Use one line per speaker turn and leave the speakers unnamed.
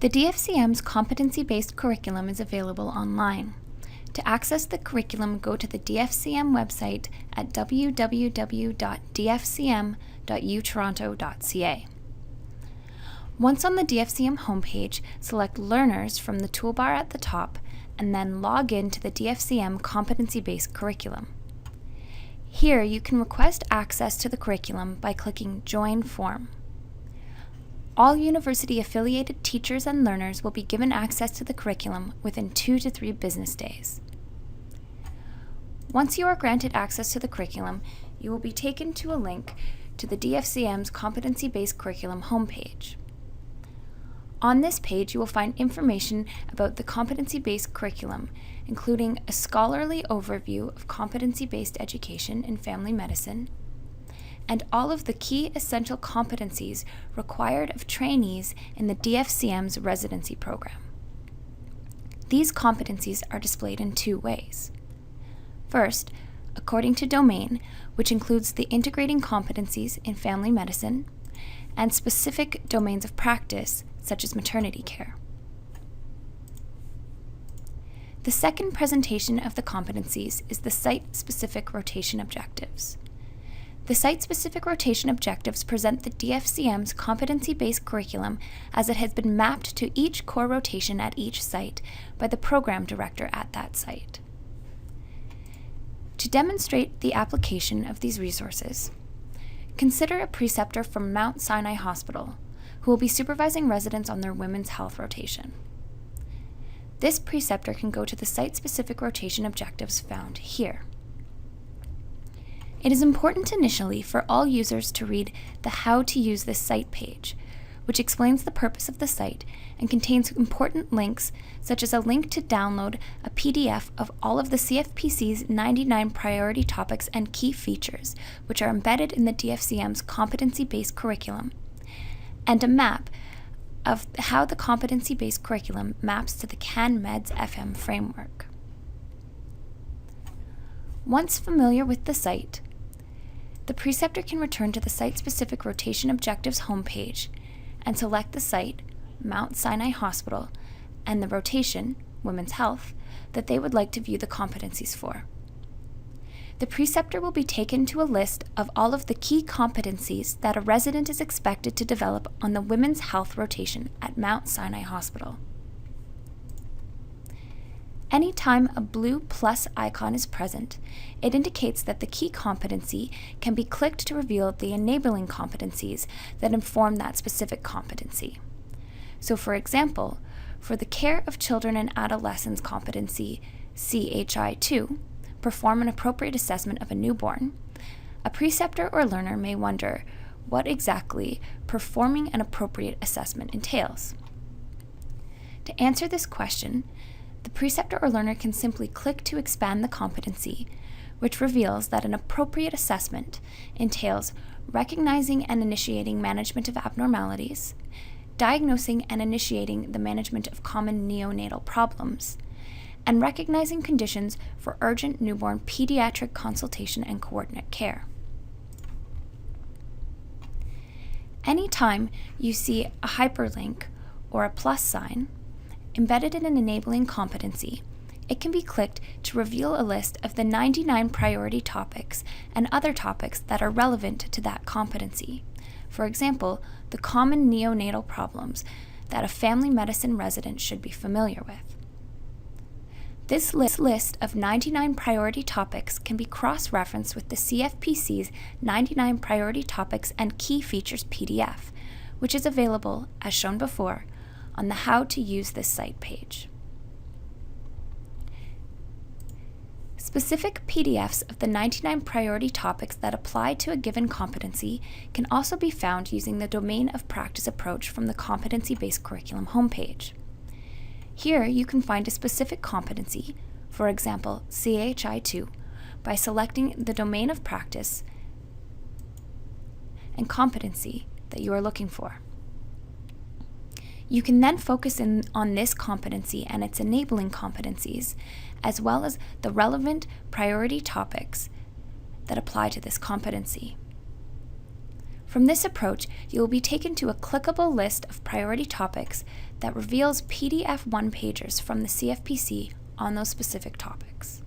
The DFCM's competency-based curriculum is available online. To access the curriculum, go to the DFCM website at www.dfcm.utoronto.ca. Once on the DFCM homepage, select Learners from the toolbar at the top and then log in to the DFCM competency-based curriculum. Here, you can request access to the curriculum by clicking Join Form. All university-affiliated teachers and learners will be given access to the curriculum within 2 to 3 business days. Once you are granted access to the curriculum, you will be taken to a link to the DFCM's competency-based curriculum homepage. On this page, you will find information about the competency-based curriculum, including a scholarly overview of competency-based education in family medicine, and all of the key essential competencies required of trainees in the DFCM's residency program. These competencies are displayed in 2 ways. First, according to domain, which includes the integrating competencies in family medicine and specific domains of practice, such as maternity care. The second presentation of the competencies is the site-specific rotation objectives. The site-specific rotation objectives present the DFCM's competency-based curriculum as it has been mapped to each core rotation at each site by the program director at that site. To demonstrate the application of these resources, consider a preceptor from Mount Sinai Hospital who will be supervising residents on their women's health rotation. This preceptor can go to the site-specific rotation objectives found here. It is important initially for all users to read the How to Use This Site page, which explains the purpose of the site and contains important links such as a link to download a PDF of all of the CFPC's 99 priority topics and key features, which are embedded in the DFCM's competency-based curriculum, and a map of how the competency-based curriculum maps to the CAN-MEDS FM framework. Once familiar with the site, the preceptor can return to the site-specific rotation objectives homepage and select the site, Mount Sinai Hospital, and the rotation, Women's Health, that they would like to view the competencies for. The preceptor will be taken to a list of all of the key competencies that a resident is expected to develop on the Women's Health rotation at Mount Sinai Hospital. Anytime a blue plus icon is present, it indicates that the key competency can be clicked to reveal the enabling competencies that inform that specific competency. So for example, for the Care of Children and Adolescents competency CHI2, perform an appropriate assessment of a newborn, a preceptor or learner may wonder what exactly performing an appropriate assessment entails. To answer this question, the preceptor or learner can simply click to expand the competency, which reveals that an appropriate assessment entails recognizing and initiating management of abnormalities, diagnosing and initiating the management of common neonatal problems, and recognizing conditions for urgent newborn pediatric consultation and coordinate care. Anytime you see a hyperlink or a plus sign embedded in an enabling competency, it can be clicked to reveal a list of the 99 priority topics and other topics that are relevant to that competency. For example, the common neonatal problems that a family medicine resident should be familiar with. This list of 99 priority topics can be cross-referenced with the CFPC's 99 priority topics and key features PDF, which is available, as shown before, on the How to Use This Site page. Specific PDFs of the 99 priority topics that apply to a given competency can also be found using the Domain of Practice approach from the Competency-Based Curriculum homepage. Here you can find a specific competency, for example CHI2, by selecting the domain of practice and competency that you are looking for. You can then focus in on this competency and its enabling competencies, as well as the relevant priority topics that apply to this competency. From this approach, you will be taken to a clickable list of priority topics that reveals PDF one-pagers from the CFPC on those specific topics.